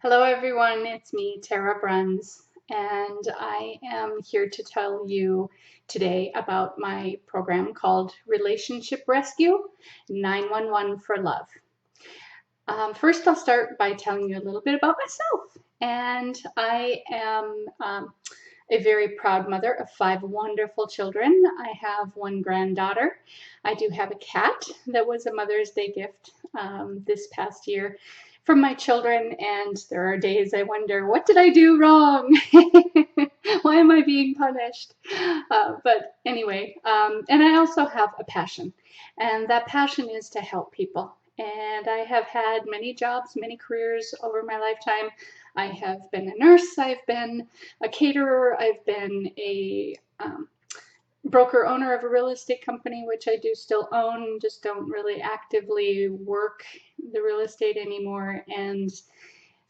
Hello everyone, it's me, Tara Bruns, and I am here to tell you today about my program called Relationship Rescue 911 for Love. First, I'll start by telling you a little bit about myself. And I am a very proud mother of 5 wonderful children. I have one granddaughter. I do have a cat that was a Mother's Day gift this past year from my children, and there are days I wonder, what did I do wrong? Why am I being punished? But anyway, and I also have a passion, and that passion is to help people. And I have had many jobs, many careers over my lifetime. I have been a nurse, I've been a caterer, I've been a broker owner of a real estate company, which I do still own, just don't really actively work the real estate anymore. And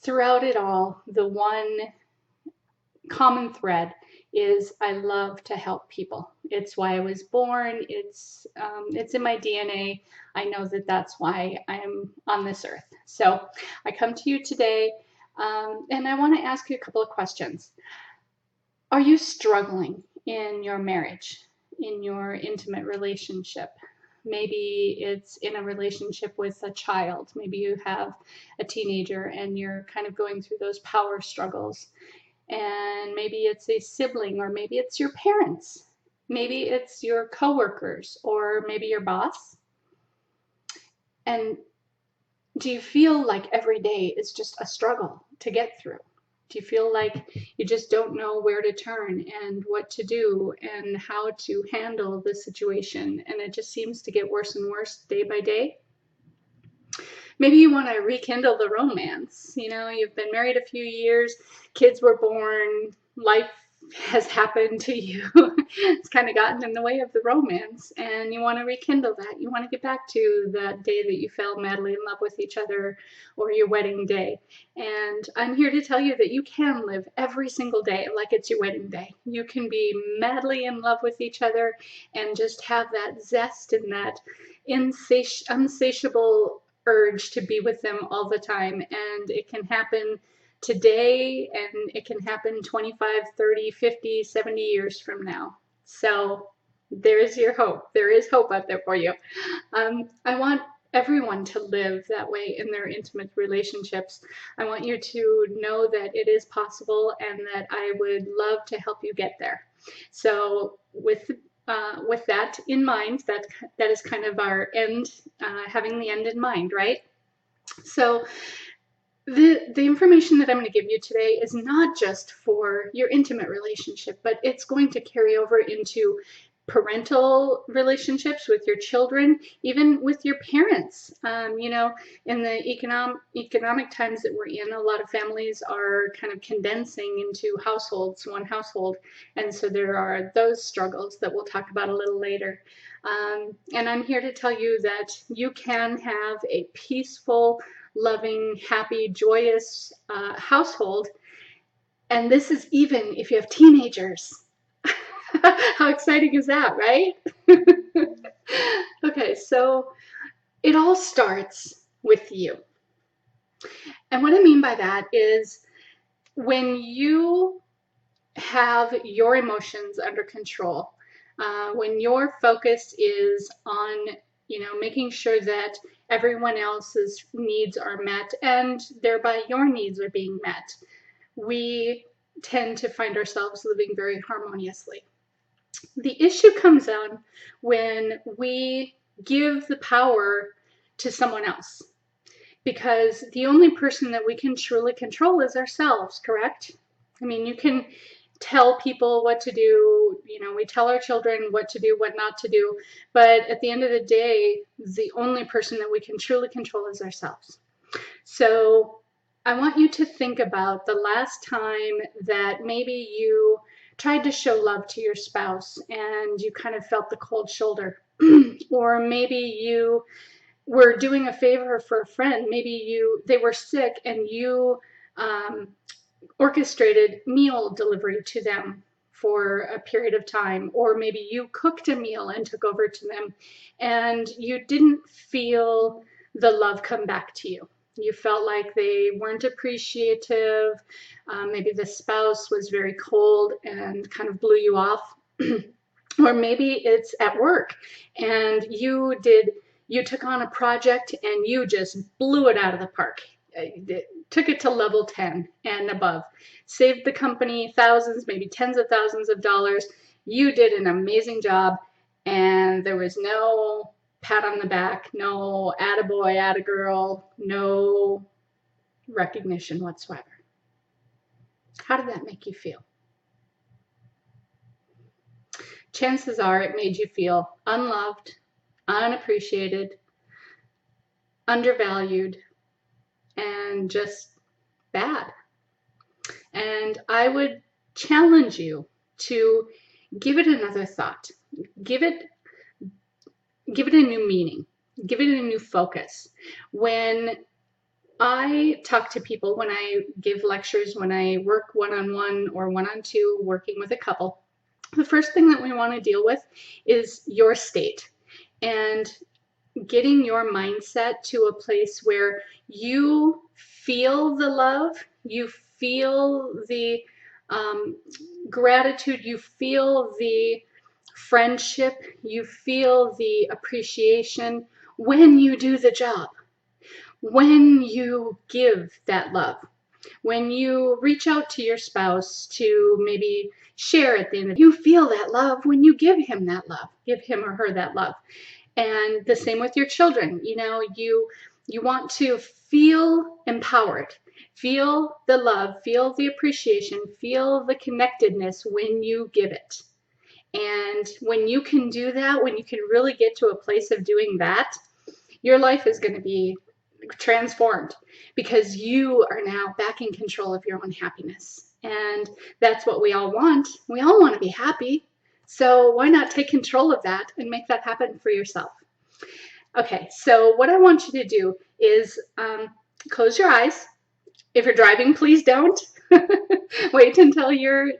throughout it all, the one common thread is I love to help people. It's why I was born. It's in my DNA. I know that that's why I'm on this earth. So I come to you today, and I want to ask you a couple of questions. Are you struggling in your marriage, in your intimate relationship? Maybe it's in a relationship with a child. Maybe you have a teenager and you're kind of going through those power struggles. And maybe it's a sibling, or maybe it's your parents. Maybe it's your coworkers, or maybe your boss. And do you feel like every day is just a struggle to get through? Do you feel like you just don't know where to turn and what to do and how to handle the situation, and it just seems to get worse and worse day by day? Maybe you want to rekindle the romance. You know, you've been married a few years, kids were born, life has happened to you. It's kind of gotten in the way of the romance, and you want to rekindle that. You want to get back to that day that you fell madly in love with each other, or your wedding day. And I'm here to tell you that you can live every single day like it's your wedding day. You can be madly in love with each other and just have that zest and that unsatiable urge to be with them all the time. And it can happen today, and it can happen 25, 30, 50, 70 years from now. So there's your hope. There is hope out there for you. I want everyone to live that way in their intimate relationships. I want you to know that it is possible and that I would love to help you get there. So with that in mind, that is kind of our end, having the end in mind, right? So the information that I'm going to give you today is not just for your intimate relationship, but it's going to carry over into parental relationships with your children, even with your parents. In the economic times that we're in, a lot of families are kind of condensing into households, one household, and so there are those struggles that we'll talk about a little later. And I'm here to tell you that you can have a peaceful, loving, happy, joyous household. And this is even if you have teenagers. How exciting is that, right? Okay, so it all starts with you. And what I mean by that is when you have your emotions under control, when your focus is on making sure that everyone else's needs are met and thereby your needs are being met, we tend to find ourselves living very harmoniously. The issue comes on when we give the power to someone else, because the only person that we can truly control is ourselves, correct? I mean, you can tell people what to do, we tell our children what to do, what not to do, but at the end of the day, the only person that we can truly control is ourselves. So I want you to think about the last time that maybe you tried to show love to your spouse and you kind of felt the cold shoulder. Or maybe you were doing a favor for a friend. Maybe they were sick and you orchestrated meal delivery to them for a period of time, or maybe you cooked a meal and took over to them and you didn't feel the love come back to you. You felt like they weren't appreciative. Maybe the spouse was very cold and kind of blew you off. Or maybe it's at work and you took on a project and you just blew it out of the park. Took it to level 10 and above. Saved the company thousands, maybe tens of thousands of dollars. You did an amazing job, and there was no pat on the back, no attaboy, attagirl, no recognition whatsoever. How did that make you feel? Chances are it made you feel unloved, unappreciated, undervalued, and just bad. And I would challenge you to give it another thought. Give it a new meaning. Give it a new focus. When I talk to people, when I give lectures, when I work one-on-one or one-on-two working with a couple, the first thing that we want to deal with is your state and getting your mindset to a place where you feel the love, you feel the gratitude, you feel the friendship, you feel the appreciation when you do the job, when you give that love, when you reach out to your spouse to maybe share at the end of, you feel that love when you give him that love, give him or her that love. And the same with your children. You know, you want to feel empowered, feel the love, feel the appreciation, feel the connectedness when you give it. And when you can do that, when you can really get to a place of doing that, your life is going to be transformed because you are now back in control of your own happiness. And that's what we all want. We all want to be happy. So why not take control of that and make that happen for yourself? Okay, so what I want you to do is close your eyes. If you're driving, please don't. Wait until you're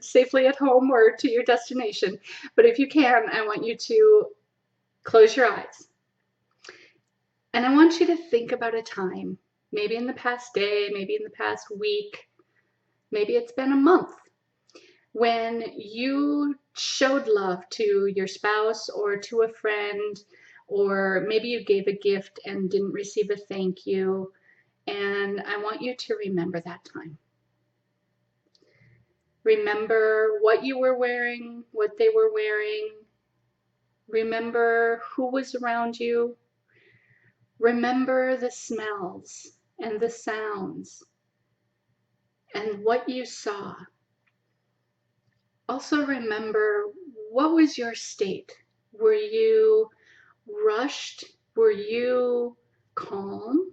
safely at home or to your destination. But if you can, I want you to close your eyes. And I want you to think about a time, maybe in the past day, maybe in the past week, maybe it's been a month, when you showed love to your spouse or to a friend, or maybe you gave a gift and didn't receive a thank you. And I want you to remember that time. Remember what you were wearing, what they were wearing. Remember who was around you. Remember the smells and the sounds and what you saw. Also remember, what was your state? Were you rushed? Were you calm?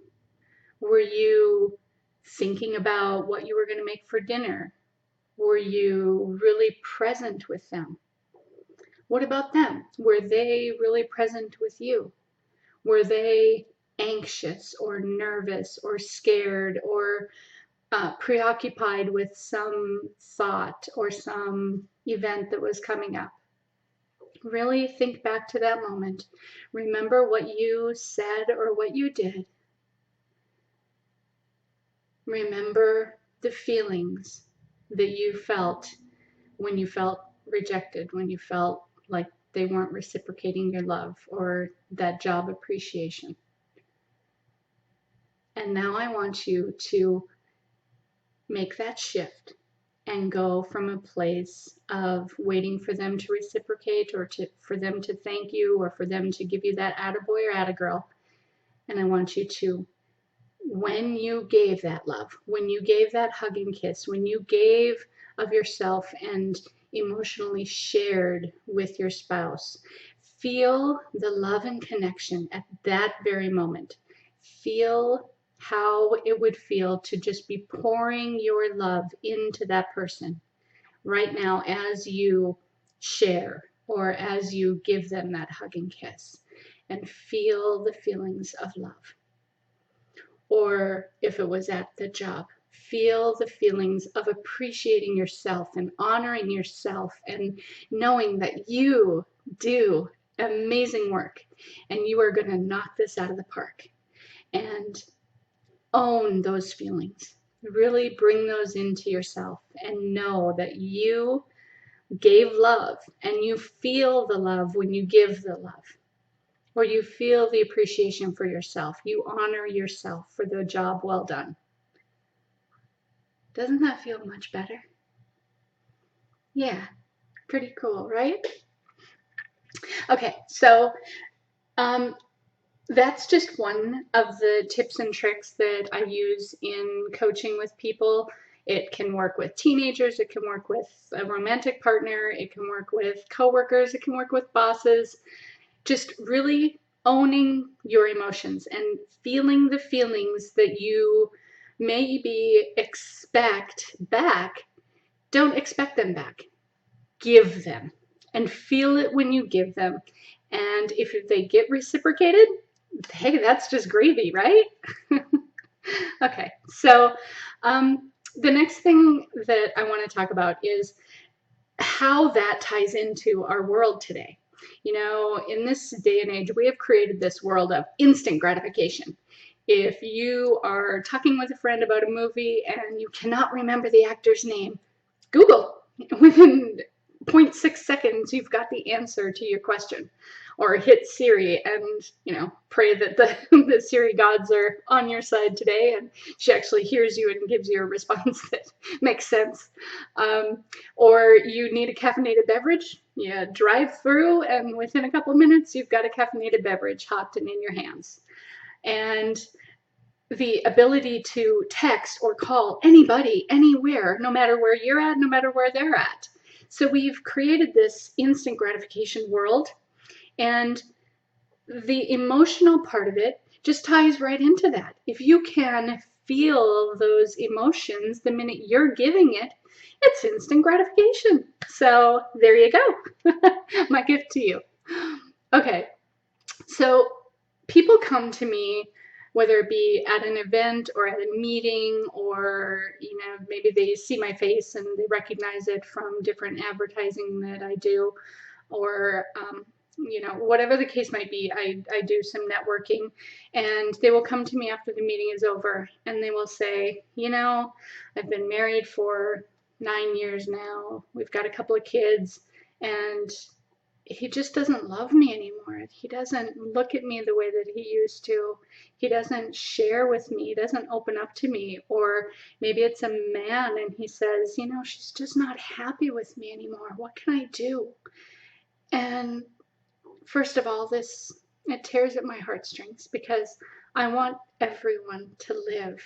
Were you thinking about what you were going to make for dinner? Were you really present with them? What about them? Were they really present with you? Were they anxious or nervous or scared or preoccupied with some thought or some event that was coming up? Really think back to that moment. Remember what you said or what you did. Remember the feelings that you felt when you felt rejected, when you felt like they weren't reciprocating your love or that job appreciation. And now I want you to make that shift and go from a place of waiting for them to reciprocate or for them to thank you or for them to give you that attaboy or attagirl. And I want you to, when you gave that love, when you gave that hug and kiss, when you gave of yourself and emotionally shared with your spouse, feel the love and connection at that very moment. Feel how it would feel to just be pouring your love into that person right now as you share or as you give them that hug and kiss, and feel the feelings of love. Or if it was at the job, feel the feelings of appreciating yourself and honoring yourself and knowing that you do amazing work and you are going to knock this out of the park. And own those feelings. Really bring those into yourself and know that you gave love and you feel the love when you give the love, or you feel the appreciation for yourself. You honor yourself for the job well done. Doesn't that feel much better? Yeah, pretty cool, right? Okay, so um, that's just one of the tips and tricks that I use in coaching with people. It can work with teenagers, it can work with a romantic partner, it can work with coworkers, it can work with bosses. Just really owning your emotions and feeling the feelings that you maybe expect back. Don't expect them back. Give them and feel it when you give them. And if they get reciprocated, hey, that's just gravy, right? Okay, so the next thing that I want to talk about is how that ties into our world today. You know, in this day and age, we have created this world of instant gratification. If you are talking with a friend about a movie and you cannot remember the actor's name, Google. Within 0.6 seconds, you've got the answer to your question. Or hit Siri and, pray that the Siri gods are on your side today and she actually hears you and gives you a response that makes sense. Or you need a caffeinated beverage, you drive through and within a couple of minutes, you've got a caffeinated beverage hot and in your hands. And the ability to text or call anybody, anywhere, no matter where you're at, no matter where they're at. So we've created this instant gratification world, and the emotional part of it just ties right into that. If you can feel those emotions the minute you're giving it, it's instant gratification. So there you go. My gift to you. Okay, so people come to me, whether it be at an event or at a meeting, or maybe they see my face and they recognize it from different advertising that I do, or whatever the case might be. I do some networking, and they will come to me after the meeting is over and they will say, I've been married for 9 years now, we've got a couple of kids, and he just doesn't love me anymore. He doesn't look at me the way that he used to. He doesn't share with me. He doesn't open up to me. Or maybe it's a man and he says, she's just not happy with me anymore. What can I do? And first of all, it tears at my heartstrings, because I want everyone to live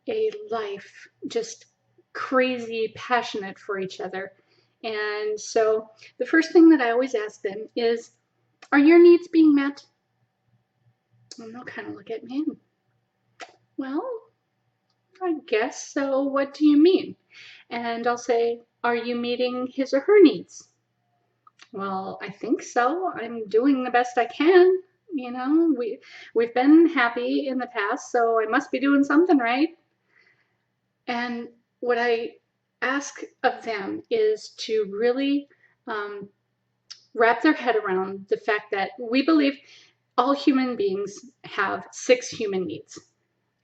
a life just crazy passionate for each other. And so the first thing that I always ask them is, are your needs being met? And they'll kind of look at me. Well, I guess so. What do you mean? And I'll say, are you meeting his or her needs? Well, I think so. I'm doing the best I can. We've been happy in the past, so I must be doing something right. And what I ask of them is to really wrap their head around the fact that we believe all human beings have 6 human needs.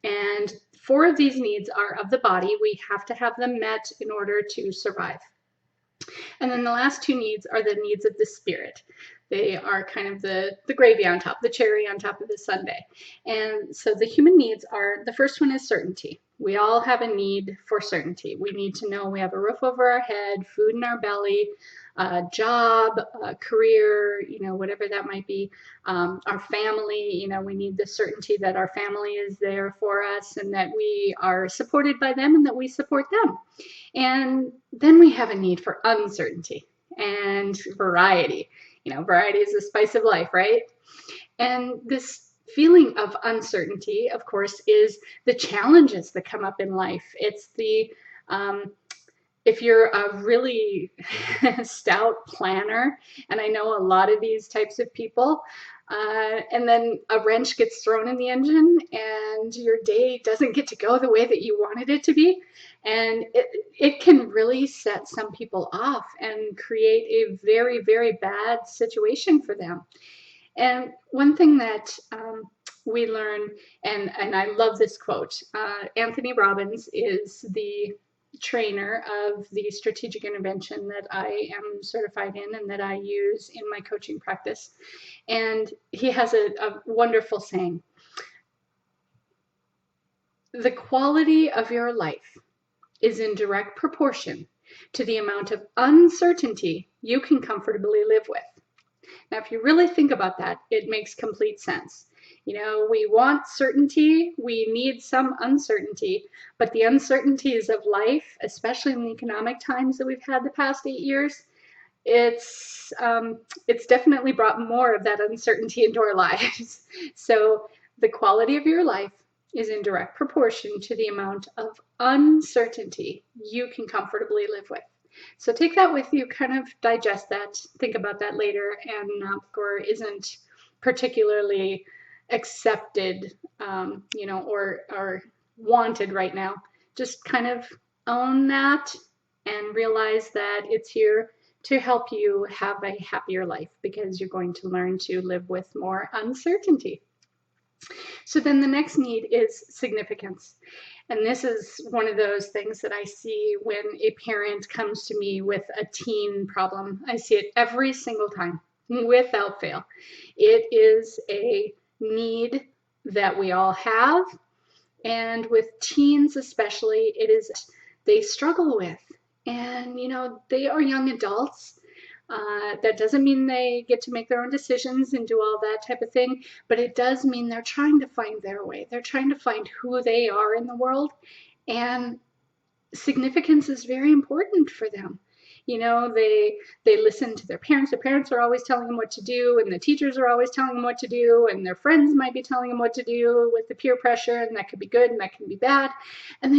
And 4 of these needs are of the body. We have to have them met in order to survive. And then the last 2 needs are the needs of the spirit. They are kind of the gravy on top, the cherry on top of the sundae. And so the human needs are, the first one is certainty. We all have a need for certainty. We need to know we have a roof over our head, food in our belly, a job, a career, whatever that might be. Our family, we need the certainty that our family is there for us and that we are supported by them and that we support them. And then we have a need for uncertainty and variety. Variety is the spice of life, right? And this feeling of uncertainty, of course, is the challenges that come up in life. It's if you're a really stout planner, and I know a lot of these types of people, and then a wrench gets thrown in the engine and your day doesn't get to go the way that you wanted it to be. And it can really set some people off and create a very, very bad situation for them. And one thing that we learn, and I love this quote. Anthony Robbins is the trainer of the strategic intervention that I am certified in and that I use in my coaching practice. And he has a wonderful saying: the quality of your life is in direct proportion to the amount of uncertainty you can comfortably live with. Now, if you really think about that, it makes complete sense. You know, we want certainty, we need some uncertainty, but the uncertainties of life, especially in the economic times that we've had the past 8 years, it's definitely brought more of that uncertainty into our lives. So the quality of your life is in direct proportion to the amount of uncertainty you can comfortably live with. So take that with you, kind of digest that, think about that later, and or isn't particularly accepted, or wanted right now. Just kind of own that and realize that it's here to help you have a happier life, because you're going to learn to live with more uncertainty. So then the next need is significance. And this is one of those things that I see when a parent comes to me with a teen problem. I see it every single time, without fail. It is a need that we all have. And with teens especially, it is they struggle with. And, you know, they are young adults. That doesn't mean they get to make their own decisions and do all that type of thing, but it does mean they're trying to find their way. They're trying to find who they are in the world, and significance is very important for them. You know, they listen to their parents. The parents are always telling them what to do, and the teachers are always telling them what to do, and their friends might be telling them what to do with the peer pressure, and that could be good and that can be bad. And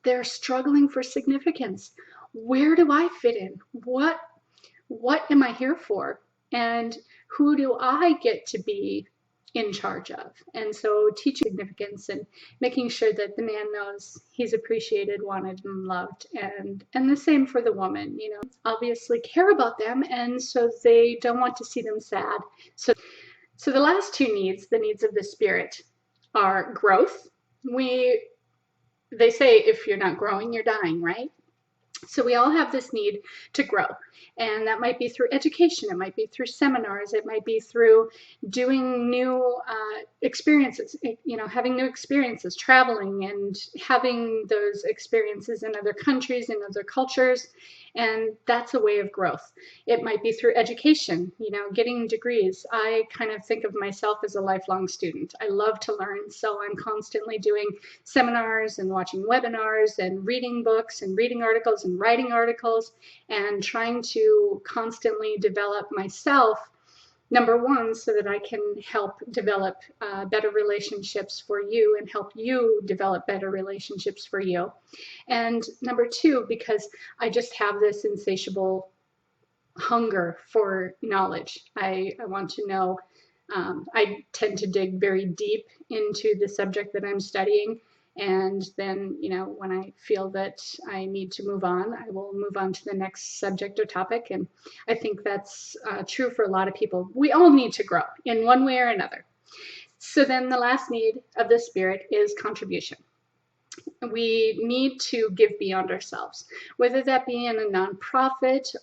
they're struggling for significance. Where do I fit in? What am I here for? And who do I get to be in charge of? And so teaching significance and making sure that the man knows he's appreciated, wanted, and loved. And the same for the woman, you know, obviously care about them, and so they don't want to see them sad. So the last two needs, the needs of the spirit, are growth. They say if you're not growing, you're dying, right? So we all have this need to grow, and that might be through education, it might be through seminars, it might be through doing new experiences, you know, having new experiences, traveling and having those experiences in other countries, in other cultures, and that's a way of growth. It might be through education, you know, getting degrees. I kind of think of myself as a lifelong student. I love to learn, so I'm constantly doing seminars and watching webinars and reading books and reading articles and writing articles and trying to constantly develop myself, number one, so that I can help develop better relationships for you and help you develop better relationships for you. And number two, because I just have this insatiable hunger for knowledge. I want to know. I tend to dig very deep into the subject that I'm studying. And then, you know, when I feel that I need to move on, I will move on to the next subject or topic. And I think that's true for a lot of people. We all need to grow in one way or another. So then the last need of the spirit is contribution. We need to give beyond ourselves, whether that be in a nonprofit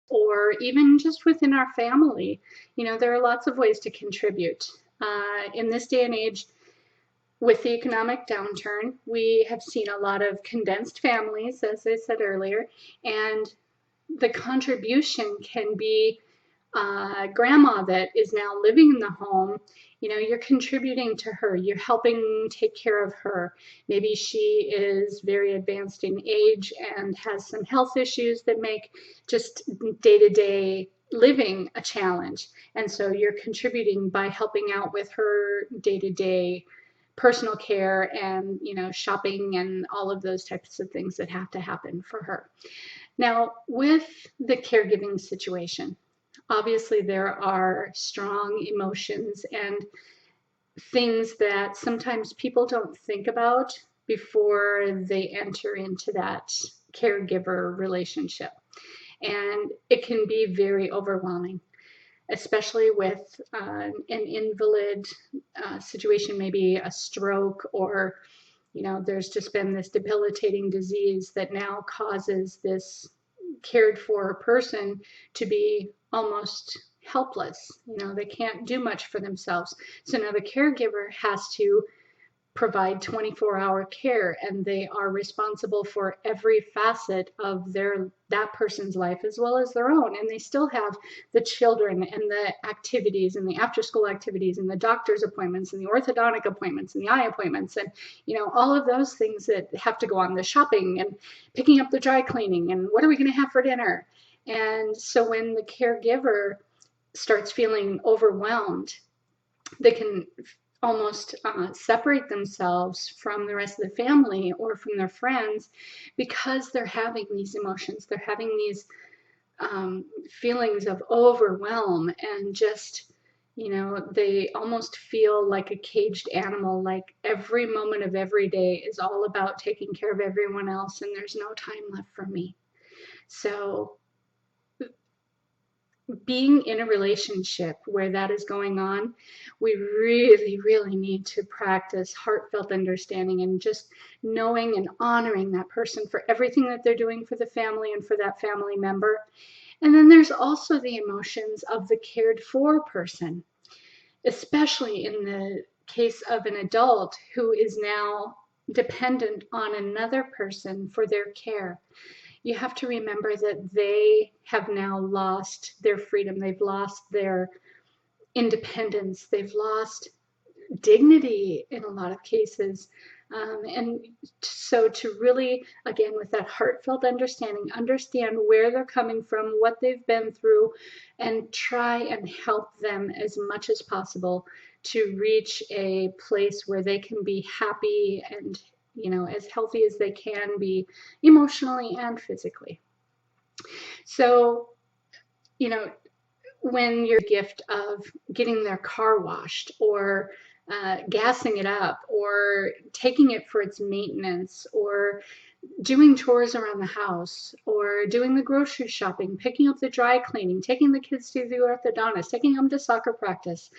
or even just within our family. There are lots of ways to contribute. In this day and age, with the economic downturn, we have seen a lot of condensed families, as I said earlier, and the contribution can be grandma that is now living in the home. You're contributing to her, you're helping take care of her. Maybe she is very advanced in age and has some health issues that make just day-to-day living a challenge, and so you're contributing by helping out with her day-to-day personal care and shopping and all of those types of things that have to happen for her. Now, with the caregiving situation, obviously there are strong emotions and things that sometimes people don't think about before they enter into that caregiver relationship. And it can be very overwhelming, especially with an invalid situation, maybe a stroke, or there's just been this debilitating disease that now causes this cared for person to be almost helpless. They can't do much for themselves. So now the caregiver has to provide 24-hour care, and they are responsible for every facet of that person's life as well as their own. And they still have the children and the activities and the after school activities and the doctor's appointments and the orthodontic appointments and the eye appointments and all of those things that have to go on, the shopping and picking up the dry cleaning and what are we going to have for dinner. And so when the caregiver starts feeling overwhelmed, they can almost separate themselves from the rest of the family or from their friends because they're having these emotions. They're having these feelings of overwhelm, and just, they almost feel like a caged animal, like every moment of every day is all about taking care of everyone else and there's no time left for me. So being in a relationship where that is going on, we really, really need to practice heartfelt understanding and just knowing and honoring that person for everything that they're doing for the family and for that family member. And then there's also the emotions of the cared for person, especially in the case of an adult who is now dependent on another person for their care. You have to remember that they have now lost their freedom. They've lost their independence. They've lost dignity in a lot of cases. And so to really, again, with that heartfelt understanding, understand where they're coming from, what they've been through, and try and help them as much as possible to reach a place where they can be happy and as healthy as they can be emotionally and physically. So, when your gift of getting their car washed or gassing it up or taking it for its maintenance or doing chores around the house or doing the grocery shopping, picking up the dry cleaning, taking the kids to the orthodontist, taking them to soccer practice,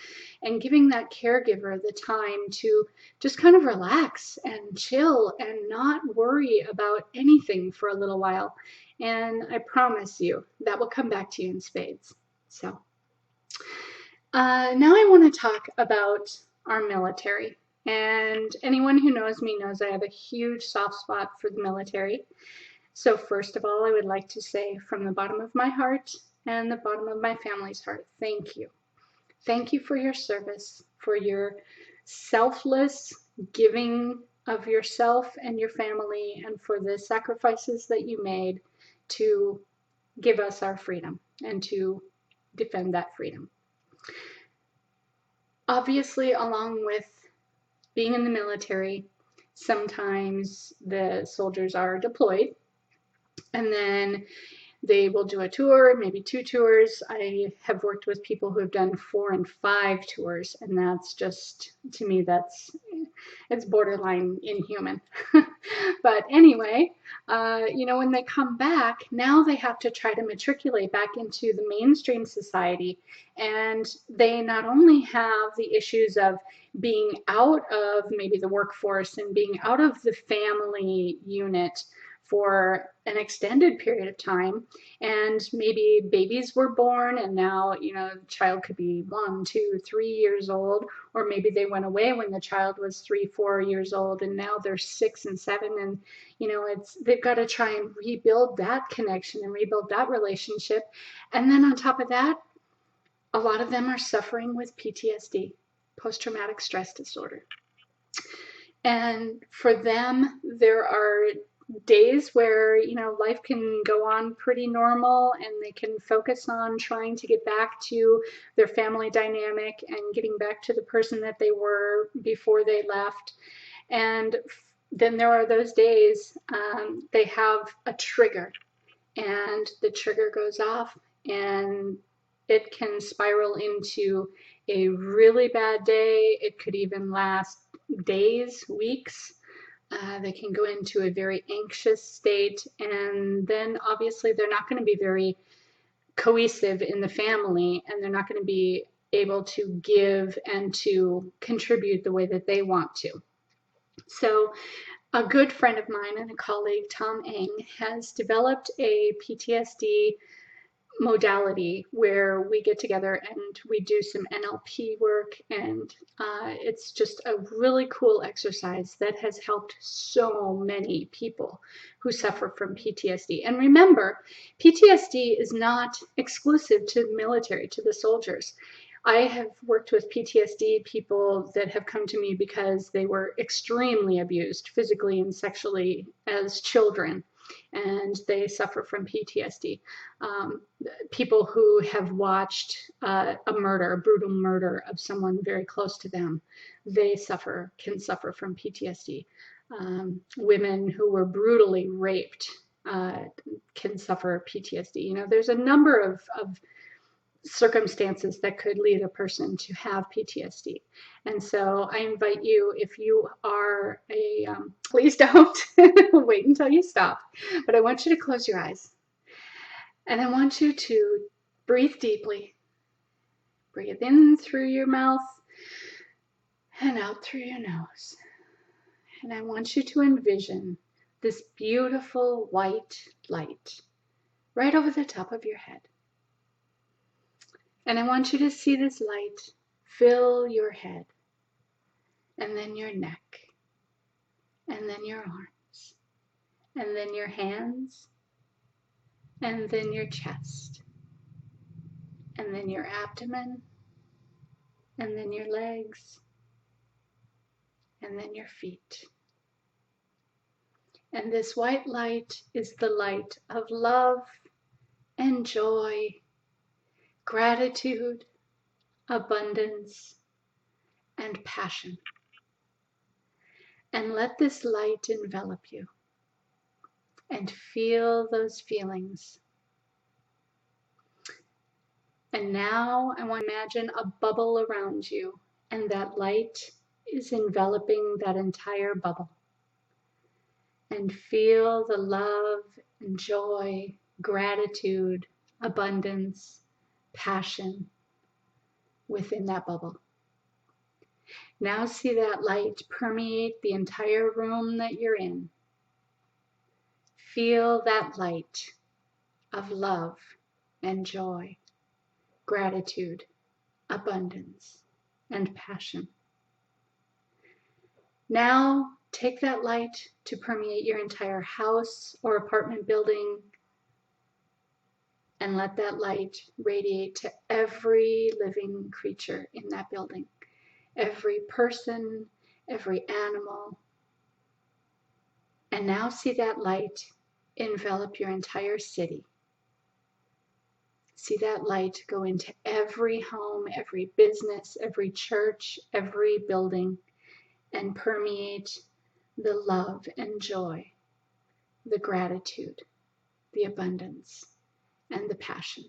and giving that caregiver the time to just kind of relax and chill and not worry about anything for a little while. And I promise you that will come back to you in spades. So now I want to talk about our military. And anyone who knows me knows I have a huge soft spot for the military. So first of all, I would like to say from the bottom of my heart and the bottom of my family's heart, thank you. Thank you for your service, for your selfless giving of yourself and your family, and for the sacrifices that you made to give us our freedom and to defend that freedom. Obviously, along with being in the military, sometimes the soldiers are deployed and then they will do a tour, maybe 2 tours. I have worked with people who have done 4 and 5 tours, and that's just, to me, it's borderline inhuman. But anyway, when they come back, now they have to try to matriculate back into the mainstream society, and they not only have the issues of being out of maybe the workforce and being out of the family unit for an extended period of time, and maybe babies were born, and now, the child could be 1, 2, 3 years old, or maybe they went away when the child was 3, 4 years old, and now they're 6 and 7, and they've got to try and rebuild that connection and rebuild that relationship. And then on top of that, a lot of them are suffering with PTSD, post-traumatic stress disorder. And for them, there are days where, life can go on pretty normal, and they can focus on trying to get back to their family dynamic and getting back to the person that they were before they left. And then there are those days they have a trigger, and the trigger goes off, and it can spiral into a really bad day. It could even last days, weeks. They can go into a very anxious state, and then obviously they're not going to be very cohesive in the family, and they're not going to be able to give and to contribute the way that they want to. So a good friend of mine and a colleague, Tom Eng, has developed a PTSD modality where we get together and we do some NLP work, and it's just a really cool exercise that has helped so many people who suffer from PTSD. And remember, PTSD is not exclusive to the military, to the soldiers. I have worked with PTSD people that have come to me because they were extremely abused physically and sexually as children, and they suffer from PTSD. People who have watched a brutal murder of someone very close to them, they can suffer from PTSD. Women who were brutally raped can suffer PTSD. There's a number of circumstances that could lead a person to have PTSD. And so I invite you, if you are please don't wait until you stop, but I want you to close your eyes. And I want you to breathe deeply. Breathe in through your mouth and out through your nose. And I want you to envision this beautiful white light right over the top of your head. And I want you to see this light fill your head, and then your neck, and then your arms, and then your hands, and then your chest, and then your abdomen, and then your legs, and then your feet. And this white light is the light of love and joy, gratitude, abundance, and passion. And let this light envelop you, and feel those feelings. And now I want to imagine a bubble around you, and that light is enveloping that entire bubble. And feel the love and joy, gratitude, abundance, passion within that bubble. Now see that light permeate the entire room that you're in. Feel that light of love and joy, gratitude, abundance, and passion. Now take that light to permeate your entire house or apartment building, and let that light radiate to every living creature in that building, every person, every animal. And now see that light envelop your entire city. See that light go into every home, every business, every church, every building, and permeate the love and joy, the gratitude, the abundance, and the passion.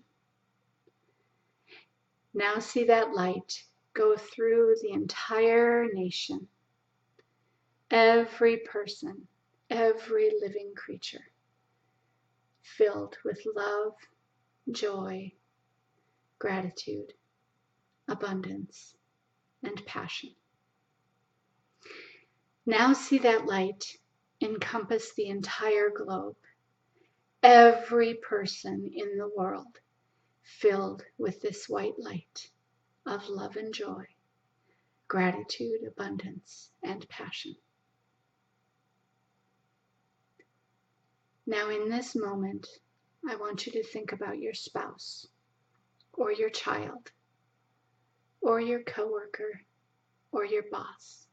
Now see that light go through the entire nation, every person, every living creature, filled with love, joy, gratitude, abundance, and passion. Now see that light encompass the entire globe, every person in the world filled with this white light of love and joy, gratitude, abundance, and passion. Now, in this moment, I want you to think about your spouse, or your child, or your coworker, or your boss,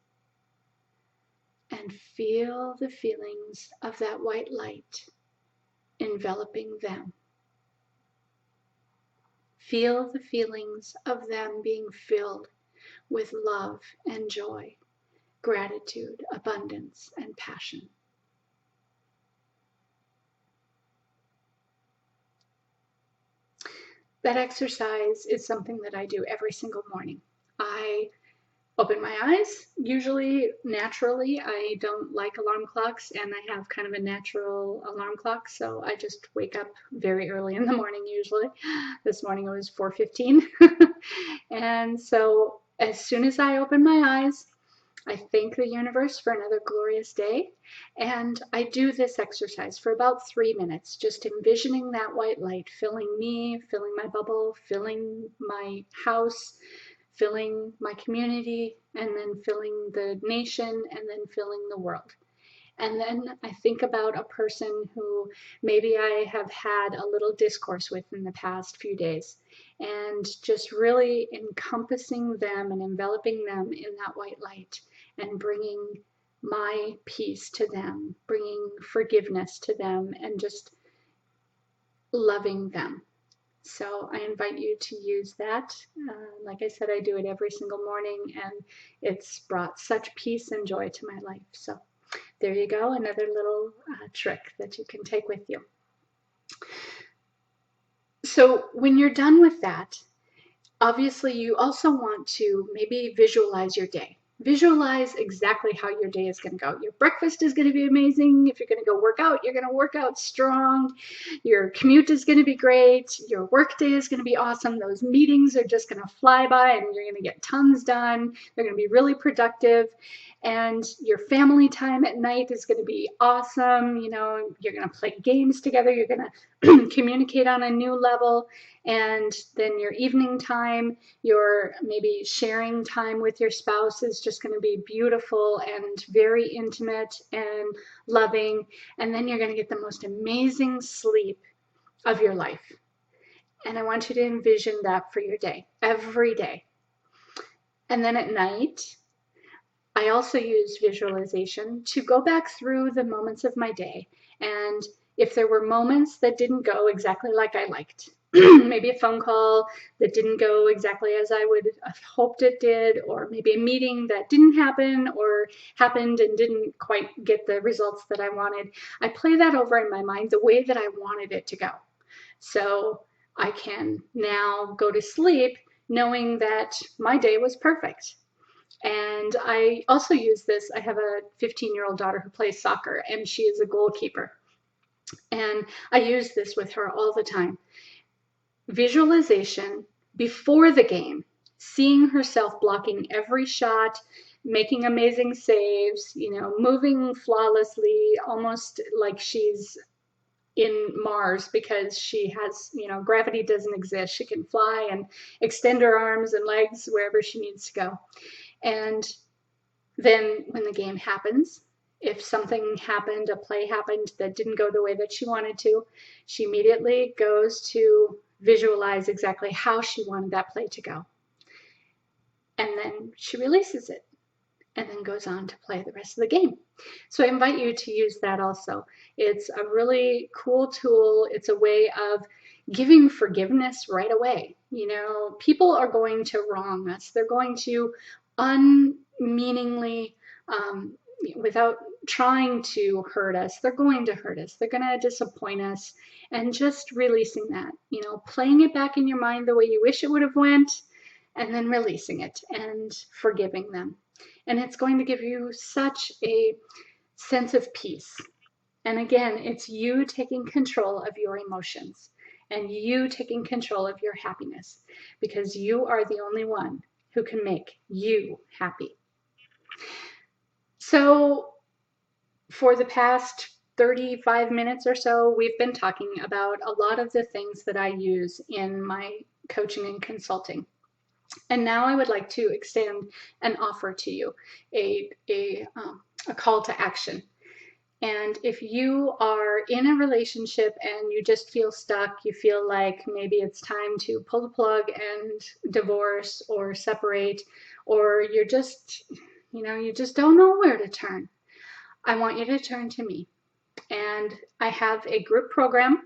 and feel the feelings of that white light enveloping them. Feel the feelings of them being filled with love and joy, gratitude, abundance, and passion. That exercise is something that I do every single morning. I open my eyes, usually naturally. I don't like alarm clocks, and I have kind of a natural alarm clock, so I just wake up very early in the morning usually. This morning it was 4:15. And so as soon as I open my eyes, I thank the universe for another glorious day, and I do this exercise for about 3 minutes, just envisioning that white light filling me, filling my bubble, filling my house, filling my community, and then filling the nation, and then filling the world. And then I think about a person who maybe I have had a little discourse with in the past few days, and just really encompassing them and enveloping them in that white light and bringing my peace to them, bringing forgiveness to them, and just loving them. So I invite you to use that. Like I said, I do it every single morning, and it's brought such peace and joy to my life. So there you go, another little trick that you can take with you. So when you're done with that, obviously you also want to maybe visualize your day. Visualize exactly how your day is going to go. Your breakfast is going to be amazing. If you're going to go work out, you're going to work out strong. Your commute is going to be great. Your work day is going to be awesome. Those meetings are just going to fly by, and you're going to get tons done. They're going to be really productive. And your family time at night is going to be awesome. You know, you're going to play games together. You're going to communicate on a new level. And then your evening time, your maybe sharing time with your spouse is just going to be beautiful and very intimate and loving. And then you're going to get the most amazing sleep of your life. And I want you to envision that for your day, every day. And then at night, I also use visualization to go back through the moments of my day. And if there were moments that didn't go exactly like I liked, maybe a phone call that didn't go exactly as I would have hoped it did, or maybe a meeting that didn't happen or happened and didn't quite get the results that I wanted, I play that over in my mind the way that I wanted it to go. So I can now go to sleep knowing that my day was perfect. And I also use this. I have a 15-year-old daughter who plays soccer, and she is a goalkeeper. And I use this with her all the time. Visualization before the game, seeing herself blocking every shot, making amazing saves, you know, moving flawlessly, almost like she's in Mars because she has, you know, gravity doesn't exist. She can fly and extend her arms and legs wherever she needs to go. And then when the game happens, if something happened, a play happened that didn't go the way that she wanted to, she immediately goes to visualize exactly how she wanted that play to go. And then she releases it and then goes on to play the rest of the game. So I invite you to use that also. It's a really cool tool. It's a way of giving forgiveness right away. You know, people are going to wrong us. They're going to unmeaningly, without trying to hurt us, they're going to hurt us. They're going to disappoint us. And just releasing that, you know, playing it back in your mind the way you wish it would have went, and then releasing it and forgiving them. And it's going to give you such a sense of peace. And again, it's you taking control of your emotions and you taking control of your happiness, because you are the only one who can make you happy. So for the past 35 minutes or so, we've been talking about a lot of the things that I use in my coaching and consulting. And now I would like to extend an offer to you, a call to action. And if you are in a relationship and you just feel stuck, you feel like maybe it's time to pull the plug and divorce or separate, or you're just, you just don't know where to turn, I want you to turn to me. And I have a group program.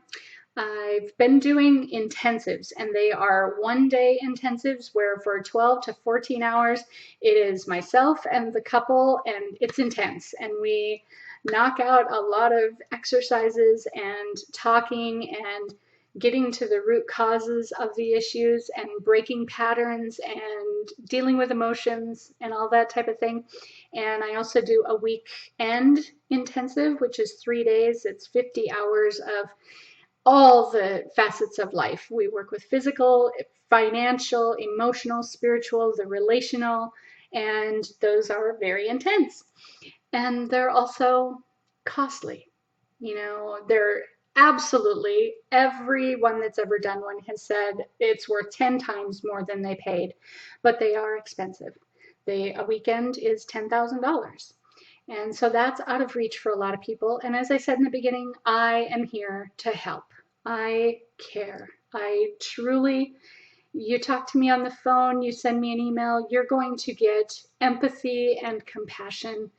I've been doing intensives, and they are 1-day intensives where for 12 to 14 hours it is myself and the couple, and it's intense. And we knock out a lot of exercises and talking and getting to the root causes of the issues and breaking patterns and dealing with emotions and all that type of thing. And I also do a weekend intensive, which is 3 days. It's 50 hours of all the facets of life. We work with physical, financial, emotional, spiritual, the relational, and those are very intense. And they're also costly. They're absolutely, everyone that's ever done one has said it's worth 10 times more than they paid, but they are expensive. A weekend is $10,000. And so that's out of reach for a lot of people. And as I said in the beginning, I am here to help. I care. I truly, you talk to me on the phone, you send me an email, you're going to get empathy and compassion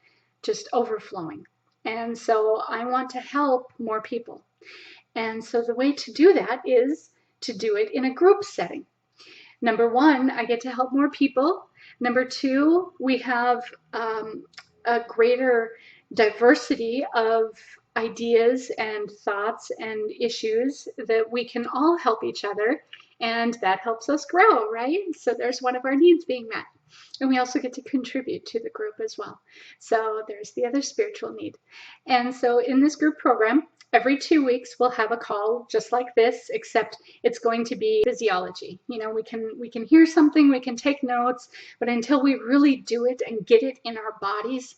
just overflowing. And so I want to help more people. And so the way to do that is to do it in a group setting. Number one, I get to help more people. Number two, we have a greater diversity of ideas and thoughts and issues that we can all help each other, and that helps us grow, right? So there's one of our needs being met. And we also get to contribute to the group as well. So there's the other spiritual need. And so in this group program, every 2 weeks we'll have a call just like this, except it's going to be physiology. We can hear something, we can take notes, but until we really do it and get it in our bodies,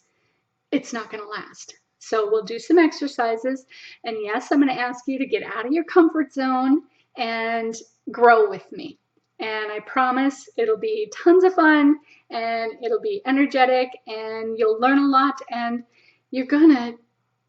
it's not going to last. So we'll do some exercises, and yes, I'm going to ask you to get out of your comfort zone and grow with me. And I promise it'll be tons of fun, and it'll be energetic, and you'll learn a lot, and you're going to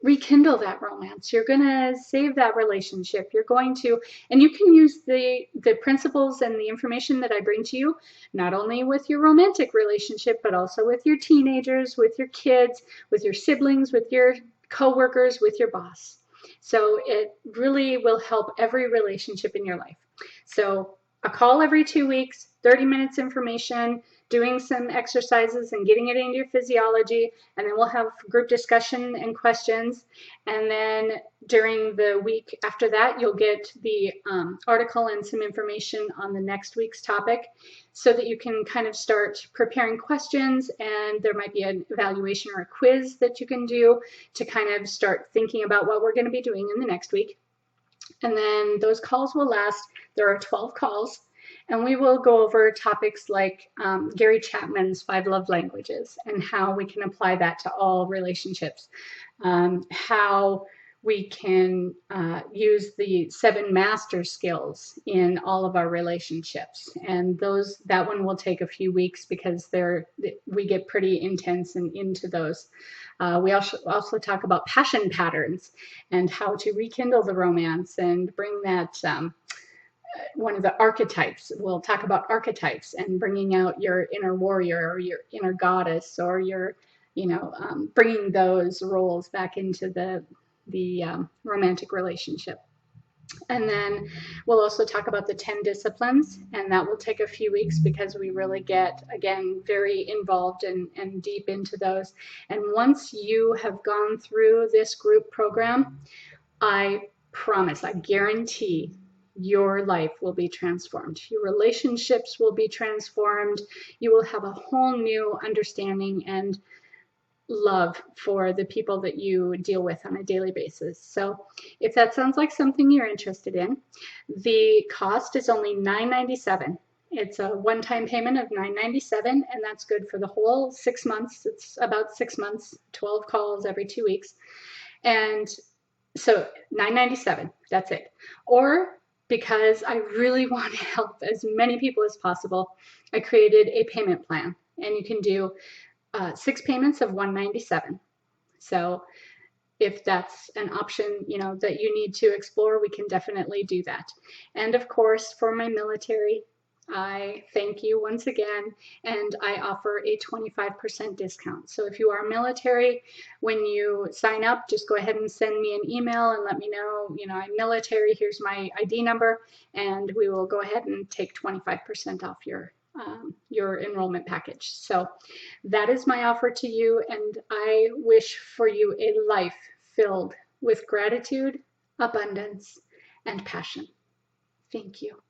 rekindle that romance. You're going to save that relationship. You're going to, and you can use the principles and the information that I bring to you, not only with your romantic relationship, but also with your teenagers, with your kids, with your siblings, with your coworkers, with your boss. So it really will help every relationship in your life. So a call every 2 weeks, 30 minutes information, doing some exercises and getting it into your physiology, and then we'll have group discussion and questions. And then during the week after that, you'll get the article and some information on the next week's topic so that you can kind of start preparing questions, and there might be an evaluation or a quiz that you can do to kind of start thinking about what we're going to be doing in the next week. And then those calls will last, there are 12 calls, and we will go over topics like Gary Chapman's 5 love languages and how we can apply that to all relationships, how we can use the 7 master skills in all of our relationships. And that one will take a few weeks because we get pretty intense and into those. We also talk about passion patterns and how to rekindle the romance and bring that one of the archetypes. We'll talk about archetypes and bringing out your inner warrior or your inner goddess, or your, bringing those roles back into the romantic relationship. And then we'll also talk about the 10 disciplines, and that will take a few weeks because we really get, again, very involved and deep into those. And once you have gone through this group program, I promise, I guarantee your life will be transformed. Your relationships will be transformed. You will have a whole new understanding and love for the people that you deal with on a daily basis. So if that sounds like something you're interested in, the cost is only $9.97. It's a one-time payment of $9.97, and that's good for the whole 6 months. It's about 6 months, 12 calls every 2 weeks. And so $9.97, that's it. Or because I really want to help as many people as possible, I created a payment plan, and you can do 6 payments of $197. So if that's an option, that you need to explore, we can definitely do that. And of course, for my military, I thank you once again, and I offer a 25% discount. So if you are military, when you sign up, just go ahead and send me an email and let me know, I'm military, here's my ID number, and we will go ahead and take 25% off your enrollment package. So that is my offer to you, and I wish for you a life filled with gratitude, abundance, and passion. Thank you.